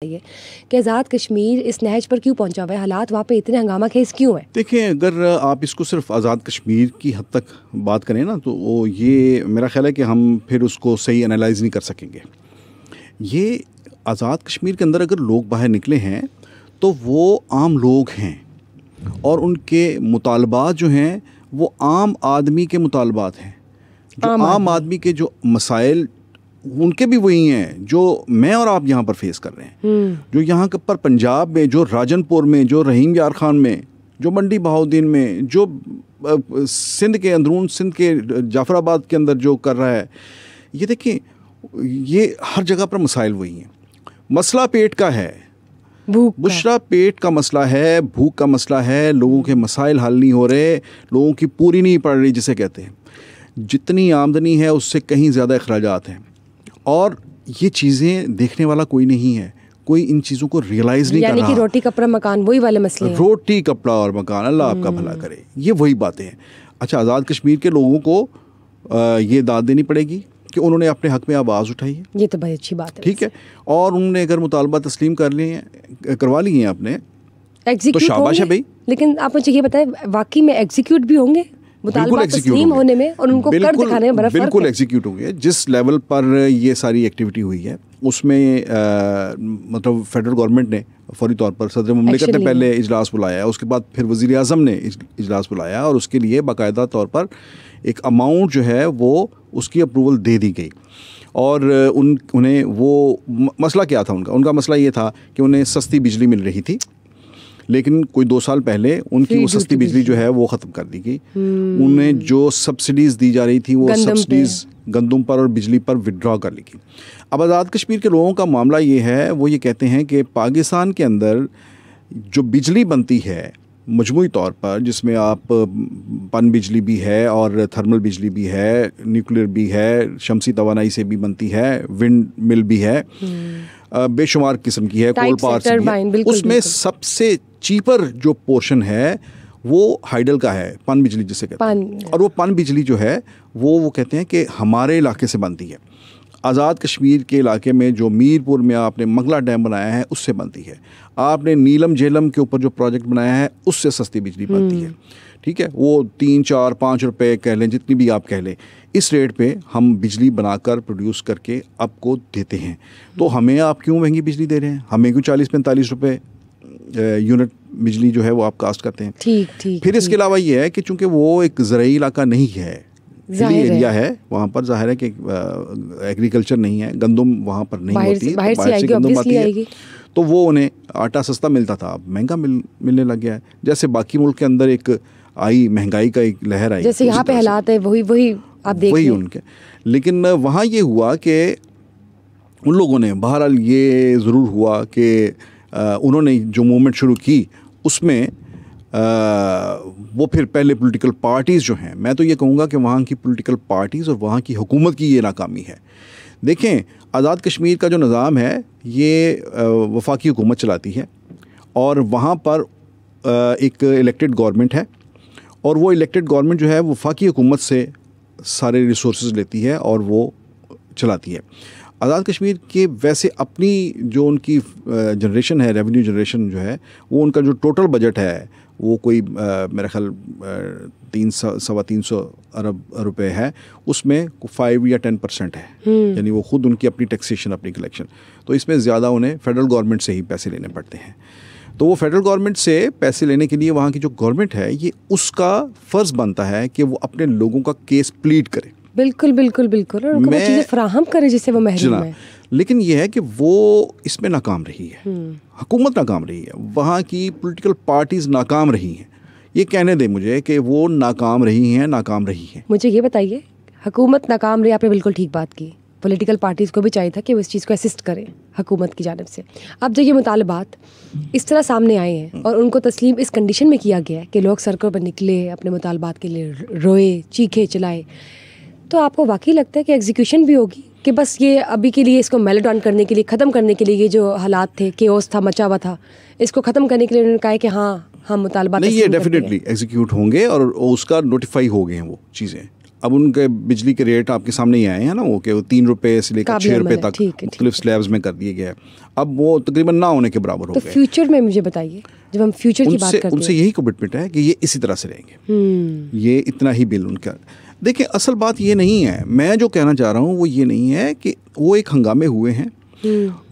ये कि आज़ाद कश्मीर इस नहज पर क्यों पहुंचा हुआ है, हालात वहाँ पे इतने हंगामा खेज क्यों है? देखिए, अगर आप इसको सिर्फ आज़ाद कश्मीर की हद तक बात करें ना, तो वो ये मेरा ख्याल है कि हम फिर उसको सही एनालाइज नहीं कर सकेंगे। ये आज़ाद कश्मीर के अंदर अगर लोग बाहर निकले हैं तो वो आम लोग हैं और उनके मुतालबात जो हैं वो आम आदमी के मुतालबात हैं। जो आम आदमी के जो मसाइल उनके भी वही हैं जो मैं और आप यहाँ पर फेस कर रहे हैं। जो यहाँ पर पंजाब में, जो राजनपुर में, जो रहीम यार खान में, जो मंडी बहाउद्दीन में, जो सिंध के अंदरून सिंध के जाफराबाद के अंदर जो कर रहा है, ये देखिए, ये हर जगह पर मसाइल वही हैं। मसला पेट का है, बुशरा पेट का मसला है, भूख का मसला है, लोगों के मसाइल हल नहीं हो रहे, लोगों की पूरी नहीं पड़ रही जिसे कहते हैं। जितनी आमदनी है उससे कहीं ज़्यादा अखराजात हैं और ये चीज़ें देखने वाला कोई नहीं है, कोई इन चीज़ों को रियलाइज़ नहीं कर रहा। यानी कि रोटी कपड़ा मकान वही वाले मसले हैं। रोटी कपड़ा और मकान, अल्लाह आपका भला करे, ये वही बातें हैं। अच्छा, आज़ाद कश्मीर के लोगों को ये दाद देनी पड़ेगी कि उन्होंने अपने हक़ में आवाज़ उठाई है। ये तो बड़ी अच्छी बात है, ठीक है। और उन्होंने अगर मुतालबा तस्लीम कर लिए हैं, करवा लिए हैं अपने, तो शाबाश है भाई। लेकिन आप मुझे ये बताएं, वाकई में एग्जीक्यूट भी होंगे मुतालबा तस्लीम होने में और उनको कर दिखाने में बड़ा फर्क है? बिल्कुल एग्जीक्यूट होंगे। जिस लेवल पर ये सारी एक्टिविटी हुई है उसमें मतलब फेडरल गवर्नमेंट ने फौरी तौर पर सदर मुमलिकत ने पहले इजलास बुलाया, उसके बाद फिर वज़ीर आज़म ने इजलास बुलाया और उसके लिए बाकायदा तौर पर एक अमाउंट जो है वो उसकी अप्रूवल दे दी गई। और उन्हें वो मसला क्या था, उनका मसला ये था कि उन्हें सस्ती बिजली मिल रही थी, लेकिन कोई 2 साल पहले उनकी वो सस्ती बिजली जो है वो ख़त्म कर दी गई। उन्हें जो सब्सिडीज़ दी जा रही थी वो सब्सिडीज़ गंदम पर और बिजली पर विड्रॉ कर ली गई। अब आज़ाद कश्मीर के लोगों का मामला ये है, वो ये कहते हैं कि पाकिस्तान के अंदर जो बिजली बनती है मजमूई तौर पर, जिसमें आप पन बिजली भी है और थर्मल बिजली भी है, न्यूक्लियर भी है, शमसी तवानाई से भी बनती है, विंड मिल भी है, बेशुमार किस्म की है, कोल पावर से भी है। उसमें सबसे चीपर जो पोर्शन है वो हाइडल का है, पन बिजली जिसे कहते हैं। और वो पन बिजली जो है वो कहते हैं कि हमारे इलाके से बनती है। आज़ाद कश्मीर के इलाके में जो मीरपुर में आपने मंगला डैम बनाया है उससे बनती है। आपने नीलम झेलम के ऊपर जो प्रोजेक्ट बनाया है उससे सस्ती बिजली बनती है। ठीक है, वो 3, 4, 5 रुपए कह लें, जितनी भी आप कह लें, इस रेट पे हम बिजली बनाकर प्रोड्यूस करके आपको देते हैं। तो हमें आप क्यों महंगी बिजली दे रहे हैं? हमें क्यों 40-45 रुपए यूनिट बिजली जो है वो आप कास्ट करते हैं? ठीक। फिर इसके अलावा ये है कि चूँकि वो एक ज़राई इलाका नहीं है, हिली एरिया है, वहाँ पर ज़ाहिर है कि एग्रीकल्चर नहीं है, गंदम वहाँ पर नहीं होती, बाहर से गंदम आती है, तो वो उन्हें आटा सस्ता मिलता था, अब महंगा मिलने लग गया है। जैसे बाकी मुल्क के अंदर एक आई महंगाई का एक लहर आई, जैसे यहाँ पे हालात है वही आप देख वही उनके। लेकिन वहाँ ये हुआ कि उन लोगों ने बहरहाल ये ज़रूर हुआ कि उन्होंने जो मूवमेंट शुरू की उसमें वो फिर पहले पॉलिटिकल पार्टीज़ जो हैं, मैं तो ये कहूँगा कि वहाँ की पॉलिटिकल पार्टीज़ और वहाँ की हुकूमत की ये नाकामी है। देखें, आज़ाद कश्मीर का जो निज़ाम है ये वफाकी हुकूमत चलाती है और वहाँ पर एक इलेक्टेड गवर्नमेंट है और वो इलेक्टेड गवर्नमेंट जो है वफाकी हुकूमत से सारे रिसोर्सेज लेती है और वो चलाती है। आज़ाद कश्मीर के वैसे अपनी जो उनकी जनरेशन है, रेवेन्यू जनरेशन जो है, वो उनका जो टोटल बजट है वो कोई मेरा ख्याल 300-325 अरब रुपए है, उसमें 5 या 10% है। यानी वो खुद उनकी अपनी टैक्सेशन, अपनी कलेक्शन, तो इसमें ज़्यादा उन्हें फेडरल गवर्नमेंट से ही पैसे लेने पड़ते हैं। तो वो फेडरल गवर्नमेंट से पैसे लेने के लिए वहाँ की जो गवर्नमेंट है, ये उसका फ़र्ज़ बनता है कि वो अपने लोगों का केस प्लीड करे। बिल्कुल और उनको वो चीज़ें फराहम करे जिससे वो महरूम है। लेकिन ये है कि वो इसमें नाकाम रही है, हुकूमत नाकाम रही है, वहाँ की पॉलिटिकल पार्टीज़ नाकाम रही हैं। ये कहने दे मुझे कि वो नाकाम रही हैं। मुझे ये बताइए, हुकूमत नाकाम रही, आपने बिल्कुल ठीक बात की। पॉलिटिकल पार्टीज़ को भी चाहिए था कि वो इस चीज़ को असिस्ट करें हुकूमत की जानिब से। अब जो ये मुतालबात इस तरह सामने आए हैं और उनको तस्लीम इस कंडीशन में किया गया है कि लोग सड़कों पर निकले, अपने मुतालबात के लिए रोए, चीखे चिल्लाए, तो आपको वाकई लगता है कि एग्जीक्यूशन भी होगी कि बस ये अभी के लिए इसको मेलो डाउन करने के लिए, ख़त्म करने के लिए, ये जो हालात थे, केओस था, मचा हुआ था, इसको ख़त्म करने के लिए उन्होंने कहा है कि हाँ हम मुतालबा नहीं, ये डेफिनेटली एग्जीक्यूट होंगे और उसका नोटिफाई हो गए हैं वो चीज़ें। अब उनके बिजली के रेट आपके सामने ही आए हैं ना, वो कि 3 रुपये से लेकर 6 रुपये तक मुख्तलिफ स्लैब्स में कर दिए गए हैं। अब वो तकरीबन ना होने के बराबर हो गए। तो फ्यूचर में मुझे बताइए, जब हम फ्यूचर की बात करते हैं, उनसे यही कमिटमेंट है कि ये इसी तरह से रहेंगे, ये इतना ही बिल उनका। देखिए असल बात ये नहीं है, मैं जो कहना चाह रहा हूँ वो ये नहीं है कि वो एक हंगामे हुए हैं,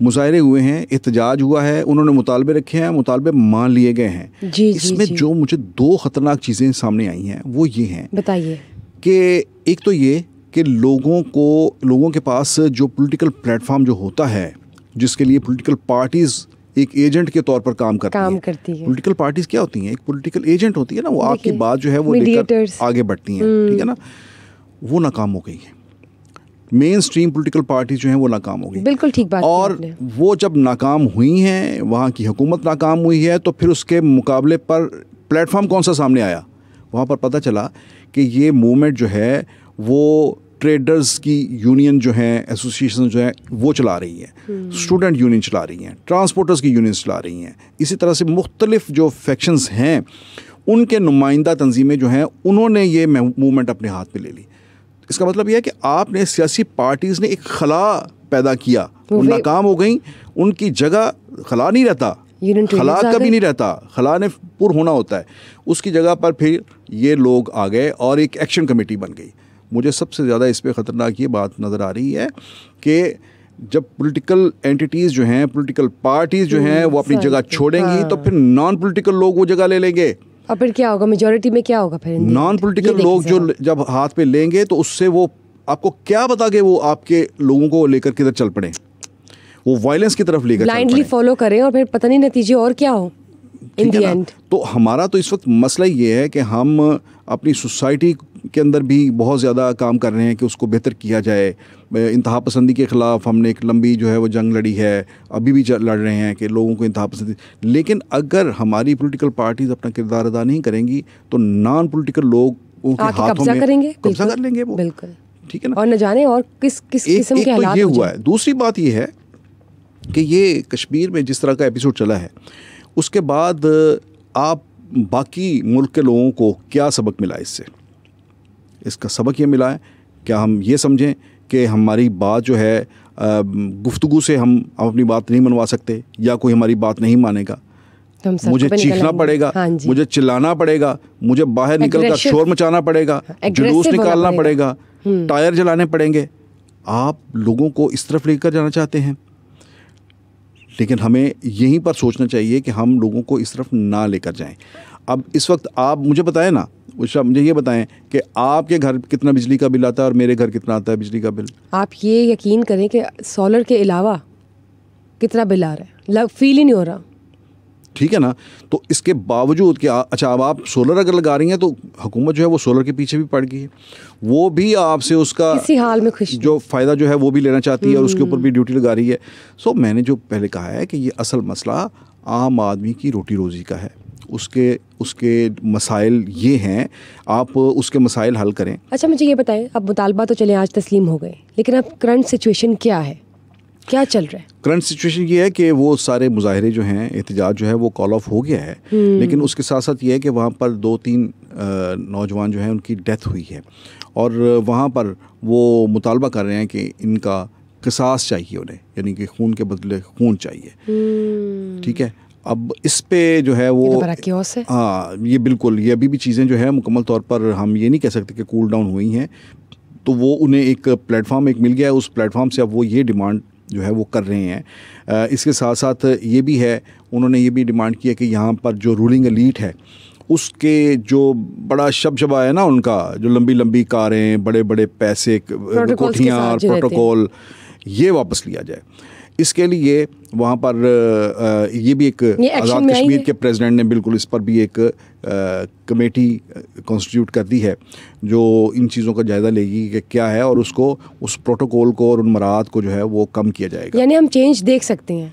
मुजाहरे हुए हैं, एहतजाज हुआ है, उन्होंने मुतालबे रखे हैं, मुतालबे मान लिए गए हैं। इसमें जो मुझे 2 ख़तरनाक चीज़ें सामने आई हैं वो ये हैं, बताइए, कि एक तो ये कि लोगों के पास जो पॉलिटिकल प्लेटफॉर्म जो होता है, जिसके लिए पॉलिटिकल पार्टीज़ एक एजेंट के तौर पर काम करती है। पॉलिटिकल पार्टीज़ क्या होती हैं? एक पॉलिटिकल एजेंट होती है ना, वो आपकी बात जो है वो लेकर आगे बढ़ती हैं, ठीक है ना। वो नाकाम हो गई है, मेन स्ट्रीम पॉलिटिकल पार्टी जो हैं वो नाकाम हो गई। बिल्कुल ठीक बात। और वो जब नाकाम हुई हैं, वहाँ की हुकूमत नाकाम हुई है, तो फिर उसके मुकाबले पर प्लेटफॉर्म कौन सा सामने आया? वहाँ पर पता चला कि ये मूवमेंट जो है वो ट्रेडर्स की यूनियन जो है, एसोसिएशन जो है वो चला रही है, स्टूडेंट यूनियन चला रही हैं, ट्रांसपोर्टर्स की यूनियन चला रही हैं। इसी तरह से मुख्तलिफ जो फैक्शंस हैं उनके नुमाइंदा तंजीमें जो हैं उन्होंने ये मूवमेंट अपने हाथ में ले ली। इसका मतलब यह है कि आपने सियासी पार्टीज़ ने एक खला पैदा किया, वो नाकाम हो गई, उनकी जगह खला नहीं रहता, खला कभी नहीं रहता, खला ने पुर होना होता है, उसकी जगह पर फिर ये लोग आ गए और एक एक्शन कमेटी बन गई। मुझे सबसे ज़्यादा इस पे ख़तरनाक ये बात नज़र आ रही है कि जब पॉलिटिकल एंटिटीज़ जो हैं, पॉलिटिकल पार्टीज़ जो हैं वो अपनी जगह छोड़ेंगी, तो फिर नॉन पॉलिटिकल लोग वो जगह ले लेंगे। और फिर क्या होगा? मेजॉरिटी में क्या होगा फिर? नॉन पॉलिटिकल लोग जो जब हाथ पे लेंगे तो उससे वो आपको क्या बता के वो आपके लोगों को लेकर किधर चल पड़े, वो वायलेंस की तरफ लेकर ब्लाइंडली फॉलो करें और फिर पता नहीं नतीजे और क्या हो इन द एंड। तो हमारा तो इस वक्त मसला ये है कि हम अपनी सोसाइटी के अंदर भी बहुत ज़्यादा काम कर रहे हैं कि उसको बेहतर किया जाए। इंतहा पसंदी के ख़िलाफ़ हमने एक लंबी जो है वो जंग लड़ी है, अभी भी लड़ रहे हैं कि लोगों को इंतहा पसंदी। लेकिन अगर हमारी पॉलिटिकल पार्टीज़ अपना किरदार अदा नहीं करेंगी तो नॉन पॉलिटिकल लोग उनके हाथों में कब्जा कर लेंगे वो। बिल्कुल ठीक है ना। और न जाने और किस किस्म के हालात ये हुआ है। दूसरी बात ये है कि ये कश्मीर में जिस तरह का एपिसोड चला है, उसके बाद आप बाकी मुल्क के लोगों को क्या सबक मिला इससे? इसका सबक ये मिला है क्या हम ये समझें कि हमारी बात जो है गुफ्तगू से हम अपनी बात नहीं मनवा सकते, या कोई हमारी बात नहीं मानेगा, मुझे चीखना पड़ेगा, मुझे चिल्लाना पड़ेगा, मुझे बाहर निकलकर शोर मचाना पड़ेगा, जुलूस निकालना पड़ेगा, टायर जलाने पड़ेंगे? आप लोगों को इस तरफ लेकर जाना चाहते हैं, लेकिन हमें यहीं पर सोचना चाहिए कि हम लोगों को इस तरफ ना लेकर जाएं। अब इस वक्त आप मुझे बताएं ना, मुझे ये बताएं कि आपके घर कितना बिजली का बिल आता है और मेरे घर कितना आता है बिजली का बिल। आप ये यकीन करें कि सोलर के अलावा कितना बिल आ रहा है, फील ही नहीं हो रहा। ठीक है ना। तो इसके बावजूद कि अच्छा अब आप सोलर अगर लगा रही हैं तो हुकूमत जो है वो सोलर के पीछे भी पड़ गई है, वो भी आपसे उसका किसी हाल में खुश जो फ़ायदा जो है वो भी लेना चाहती है और उसके ऊपर भी ड्यूटी लगा रही है। सो मैंने जो पहले कहा है कि ये असल मसला आम आदमी की रोटी रोज़ी का है, उसके मसाइल ये हैं, आप उसके मसाइल हल करें। अच्छा मुझे ये बताएं, अब मुतालबा तो चले आज तस्लीम हो गए, लेकिन अब करंट सिचुएशन क्या है, क्या चल रहा है? करंट सिचुएशन ये है कि वो सारे मुजाहरे जो हैं, एहतजाज जो है वो कॉल ऑफ हो गया है, लेकिन उसके साथ साथ ये है कि वहाँ पर 2-3 नौजवान जो हैं उनकी डेथ हुई है और वहाँ पर वो मुतालबा कर रहे हैं कि इनका क़िसास चाहिए उन्हें, यानी कि खून के बदले खून चाहिए। ठीक है। अब इस पे जो है वो हाँ, ये बिल्कुल ये अभी भी चीज़ें जो है मुकम्मल तौर पर हम ये नहीं कह सकते कि कूल डाउन हुई हैं। तो वो उन्हें एक प्लेटफॉर्म मिल गया है, उस प्लेटफॉर्म से अब वो ये डिमांड जो है वो कर रहे हैं। इसके साथ साथ ये भी है, उन्होंने ये भी डिमांड किया कि यहाँ पर जो रूलिंग एलीट है उसके जो बड़ा शबशबा है ना, उनका जो लंबी लंबी कारें, बड़े बड़े पैसे, कोठियाँ और प्रोटोकॉल, ये वापस लिया जाए। इसके लिए वहाँ पर ये भी एक आज़ाद कश्मीर के प्रेसिडेंट ने बिल्कुल इस पर भी एक कमेटी कॉन्स्टिट्यूट कर दी है जो इन चीज़ों का जायज़ा लेगी कि क्या है और उसको उस प्रोटोकॉल को और उन मराहत को जो है वो कम किया जाएगा। यानी हम चेंज देख सकते हैं?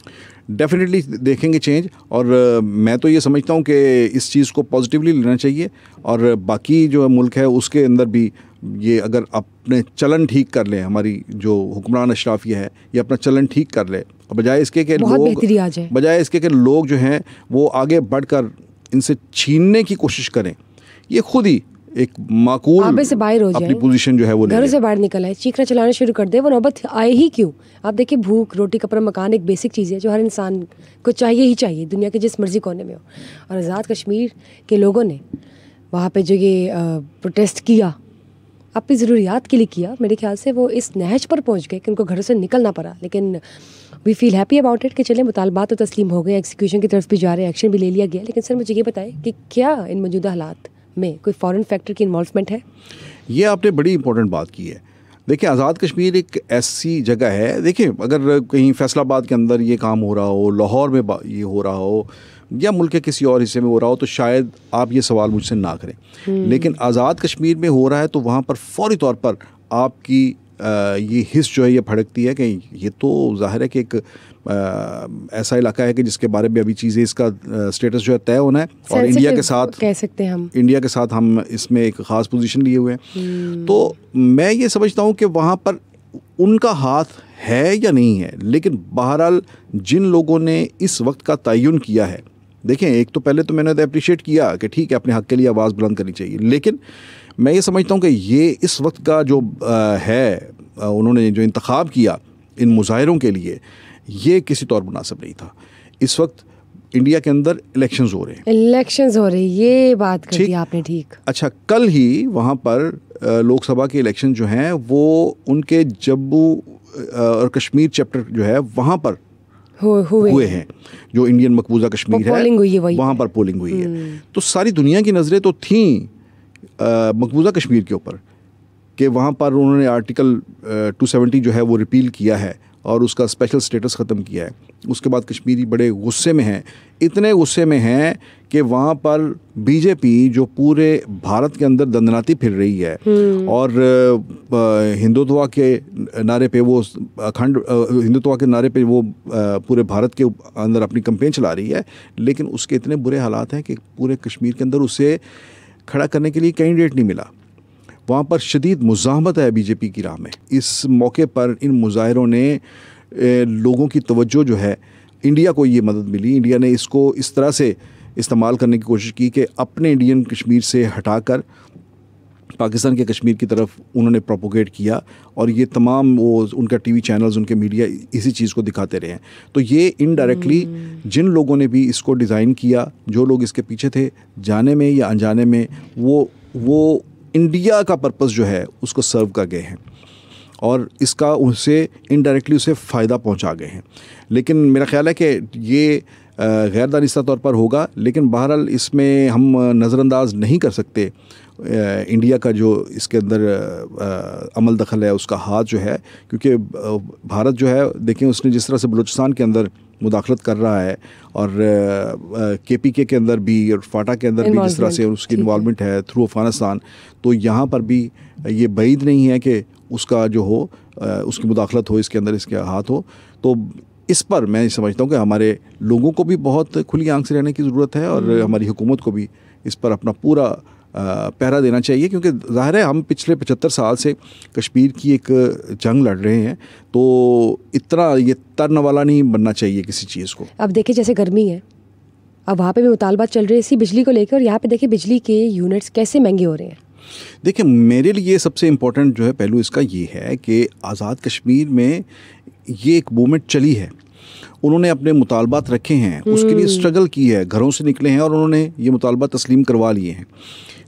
डेफिनेटली देखेंगे चेंज, और मैं तो ये समझता हूँ कि इस चीज़ को पॉजिटिवली लेना चाहिए और बाकी जो मुल्क है उसके अंदर भी ये अगर अपने चलन ठीक कर लें, हमारी जो हुक्मरान अशराफिया है ये अपना चलन ठीक कर ले, बजाय इसके कि लोग जो हैं वो आगे बढ़कर इनसे छीनने की कोशिश करें, ये खुद ही एक माकूल आबे से बाहर हो जाए, अपनी पोजीशन जो है वो घरों से बाहर निकल आए, चीखना चलाना शुरू कर दे, वो नौबत आए ही क्यों? आप देखिए, भूख, रोटी, कपड़ा, मकान एक बेसिक चीज़ है जो हर इंसान को चाहिए ही चाहिए, दुनिया के जिस मर्जी कोने में हो। और आज़ाद कश्मीर के लोगों ने वहाँ पे जो ये प्रोटेस्ट किया, अपनी ज़रूरियात के लिए किया, मेरे ख्याल से वो इस नहज पर पहुँच गए कि उनको घरों से निकलना पड़ा। लेकिन we feel happy about it कि चले मुतालबात तो तस्लीम हो गए, एग्जीक्यूशन की तरफ भी जा रहे हैं, एक्शन भी ले लिया गया। लेकिन सर मुझे ये बताएं कि क्या इन मौजूदा हालात में कोई फॉरेन फैक्टर की इन्वॉल्वमेंट है? ये आपने बड़ी इंपॉर्टेंट बात की है। देखिए, आज़ाद कश्मीर एक ऐसी जगह है, देखिए अगर कहीं फैसलाबाद के अंदर ये काम हो रहा हो, लाहौर में ये हो रहा हो, या मुल्क के किसी और हिस्से में हो रहा हो, तो शायद आप ये सवाल मुझसे ना करें। लेकिन आज़ाद कश्मीर में हो रहा है तो वहाँ पर फौरी तौर पर आपकी ये हिस्स जो है ये भड़कती है कि ये तो ज़ाहिर है कि एक ऐसा इलाका है कि जिसके बारे में अभी चीज़ें, इसका स्टेटस जो है तय होना है, और इंडिया के साथ कह सकते हैं इंडिया के साथ हम इसमें एक ख़ास पोजीशन लिए हुए हैं। तो मैं ये समझता हूँ कि वहाँ पर उनका हाथ है या नहीं है, लेकिन बहरहाल जिन लोगों ने इस वक्त का तयन किया है, देखें एक तो पहले तो मैंने तो अप्रिशिएट किया कि ठीक है अपने हक़ के लिए आवाज़ बुलंद करनी चाहिए, लेकिन मैं ये समझता हूँ कि ये इस वक्त का जो उन्होंने जो इंतखाब किया इन मुजाहिरों के लिए, ये किसी तौर मुनासिब नहीं था। इस वक्त इंडिया के अंदर इलेक्शंस हो रहे हैं, ये बात कर दी आपने, ठीक। अच्छा, कल ही वहाँ पर लोकसभा के इलेक्शन जो हैं वो उनके जम्मू और कश्मीर चैप्टर जो है वहाँ पर हुए हैं, जो इंडियन मकबूजा कश्मीर है वहाँ पर पोलिंग हुई है। तो सारी दुनिया की नज़रें तो थीं मकबूजा कश्मीर के ऊपर कि वहाँ पर उन्होंने आर्टिकल 270 जो है वो रिपील किया है और उसका स्पेशल स्टेटस ख़त्म किया है। उसके बाद कश्मीरी बड़े गुस्से में हैं, इतने गुस्से में हैं कि वहाँ पर बीजेपी जो पूरे भारत के अंदर दंदनाती फिर रही है और हिंदुत्व के नारे पे वो हिंदुत्व के नारे पे वो पूरे भारत के अंदर अपनी कैंपेन चला रही है, लेकिन उसके इतने बुरे हालात हैं कि पूरे कश्मीर के अंदर उसे खड़ा करने के लिए कैंडिडेट नहीं मिला। वहाँ पर शदीद मुज़ाहमत है बीजेपी की राह में। इस मौके पर इन मुजाहिरों ने लोगों की तवज्जो जो है, इंडिया को ये मदद मिली, इंडिया ने इसको इस तरह से इस्तेमाल करने की कोशिश की कि अपने इंडियन कश्मीर से हटाकर पाकिस्तान के कश्मीर की तरफ उन्होंने प्रोपोगेट किया, और ये तमाम वो उनका टीवी चैनल्स, उनके मीडिया इसी चीज़ को दिखाते रहे हैं। तो ये इनडायरेक्टली जिन लोगों ने भी इसको डिज़ाइन किया, जो लोग इसके पीछे थे, जाने में या अनजाने में, वो इंडिया का पर्पस जो है उसको सर्व कर गए हैं और इसका उनसे इनडायरेक्टली उसे फ़ायदा पहुंचा गए हैं। लेकिन मेरा ख़्याल है कि ये गैर दानिस्ता तौर पर होगा, लेकिन बहरहाल इसमें हम नज़रअंदाज नहीं कर सकते इंडिया का जो इसके अंदर अमल दखल है, उसका हाथ जो है, क्योंकि भारत जो है, देखें उसने जिस तरह से बलूचिस्तान के अंदर मुदाखलत कर रहा है और KPK के अंदर भी और फाटा के अंदर भी जिस तरह से उसकी इन्वॉल्वमेंट है थ्रू अफ़गानिस्तान, तो यहाँ पर भी ये बैद नहीं है कि उसका जो हो उसकी मुदाखलत हो, इसके अंदर इसके हाथ हो। तो इस पर मैं समझता हूँ कि हमारे लोगों को भी बहुत खुली आंख से रहने की ज़रूरत है और हमारी हुकूमत को भी इस पर अपना पूरा पहरा देना चाहिए, क्योंकि ज़ाहिर है हम पिछले 75 साल से कश्मीर की एक जंग लड़ रहे हैं, तो इतना ये तरन वाला नहीं बनना चाहिए किसी चीज़ को। अब देखिए जैसे गर्मी है, अब वहाँ पे भी मुतालबात चल रहे हैं इसी बिजली को लेकर, और यहाँ पे देखिए बिजली के यूनिट्स कैसे महंगे हो रहे हैं। देखिए मेरे लिए सबसे इम्पोर्टेंट जो है पहलू इसका ये है कि आज़ाद कश्मीर में ये एक मूवमेंट चली है, उन्होंने अपने मुतालबात रखे हैं, उसके लिए स्ट्रगल की है, घरों से निकले हैं और उन्होंने ये मुतालबात तस्लीम करवा लिए हैं।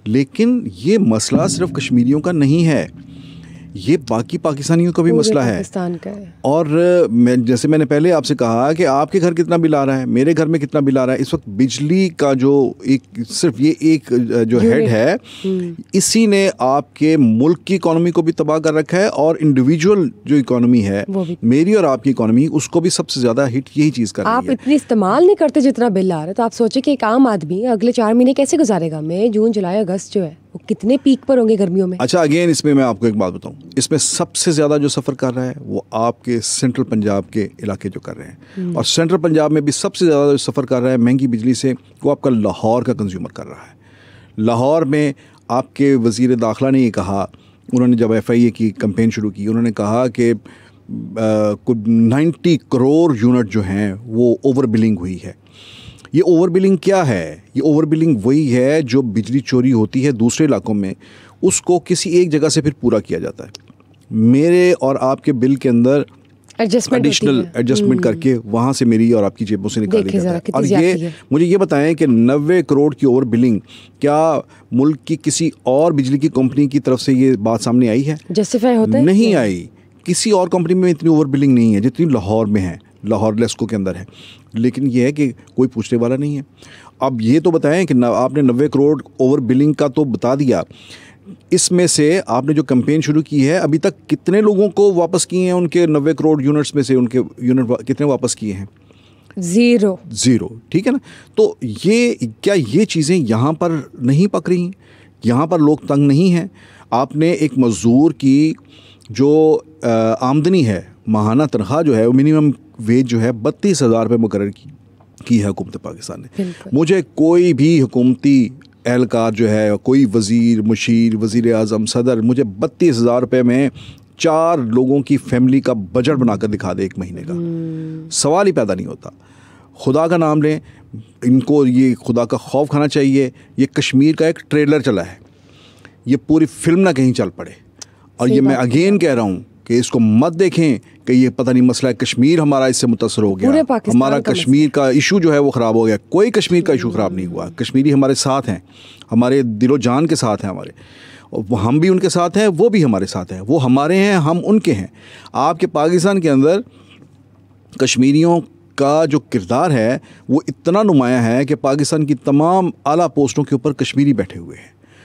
लेकिन ये मसला सिर्फ कश्मीरियों का नहीं है, ये बाकी पाकिस्तानियों का भी मसला है। और जैसे मैंने पहले आपसे कहा कि आपके घर कितना बिल आ रहा है, मेरे घर में कितना बिल आ रहा है। इस वक्त बिजली का जो सिर्फ ये एक जो हेड है, इसी ने आपके मुल्क की इकोनॉमी को भी तबाह कर रखा है, और इंडिविजुअल जो इकोनॉमी है, मेरी और आपकी इकोनॉमी, उसको भी सबसे ज़्यादा हिट यही चीज़ कर रही है। आप इतनी इस्तेमाल नहीं करते जितना बिल आ रहा है, तो आप सोचे कि एक आम आदमी अगले 4 महीने कैसे गुजारेगा। मई, जून, जुलाई, अगस्त जो है वो कितने पीक पर होंगे गर्मियों में। अच्छा, अगेन इसमें मैं आपको एक बात बताऊं, इसमें सबसे ज़्यादा जो सफ़र कर रहा है वो आपके सेंट्रल पंजाब के इलाके जो कर रहे हैं, और सेंट्रल पंजाब में भी सबसे ज़्यादा जो सफ़र कर रहा है महंगी बिजली से, वो आपका लाहौर का कंज्यूमर कर रहा है। लाहौर में आपके वज़ीर दाखिला ने ये कहा, उन्होंने जब FIA की कैंपेन शुरू की, उन्होंने कहा कि 90 करोड़ यूनिट जो हैं वो ओवर बिलिंग हुई है। ये ओवर बिलिंग क्या है? ये ओवर बिलिंग वही है जो बिजली चोरी होती है दूसरे इलाकों में, उसको किसी एक जगह से फिर पूरा किया जाता है। मेरे और आपके बिल के अंदर एडिशनल एडजस्टमेंट करके वहाँ से मेरी और आपकी जेबों से निकाली जाता है। और ये मुझे ये बताएं कि 90 करोड़ की ओवर बिलिंग क्या मुल्क की किसी और बिजली की कंपनी की तरफ से ये बात सामने आई है? जस्टिफाई होता है? नहीं आई। किसी और कंपनी में इतनी ओवर बिलिंग नहीं है जितनी लाहौर में है, लाहौर लेस्को के अंदर है। लेकिन ये है कि कोई पूछने वाला नहीं है। अब ये तो बताएं कि आपने 90 करोड़ ओवर बिलिंग का तो बता दिया, इसमें से आपने जो कैंपेन शुरू की है अभी तक कितने लोगों को वापस किए हैं? उनके 90 करोड़ यूनिट्स में से उनके यूनिट कितने वापस किए हैं? ज़ीरो। ठीक है ना? तो ये क्या ये चीज़ें यहाँ पर नहीं पक रही? यहाँ पर लोग तंग नहीं हैं? आपने एक मज़दूर की जो आमदनी है, माहाना तनख्वाह जो है, वो मिनिमम वेज जो है 32,000 रुपये मुकर्रर की है हुकूमत पाकिस्तान ने। मुझे कोई भी हुकूमती एहलकार जो है, कोई वज़ीर, मुशीर, वज़ीर आज़म, सदर, मुझे 32,000 रुपये में 4 लोगों की फैमिली का बजट बनाकर दिखा दे एक महीने का। सवाल ही पैदा नहीं होता। खुदा का नाम लें, इनको ये खुदा का खौफ खाना चाहिए। ये कश्मीर का एक ट्रेलर चला है, ये पूरी फिल्म ना कहीं चल पड़े। और ये मैं अगेन कह रहा हूँ कि इसको मत देखें कि ये पता नहीं मसला है, कश्मीर हमारा इससे मुतासर हो गया, हमारा कश्मीर का इशू जो है वो ख़राब हो गया। कोई कश्मीर का इशू ख़राब नहीं हुआ। कश्मीरी हमारे साथ हैं, हमारे दिलो जान के साथ हैं हमारे, हम भी उनके साथ हैं, वो भी हमारे साथ हैं। वो हमारे हैं, हम उनके हैं। आपके पाकिस्तान के अंदर कश्मीरियों का जो किरदार है वो इतना नुमाया है कि पाकिस्तान की तमाम आला पोस्टों के ऊपर कश्मीरी बैठे हुए हैं।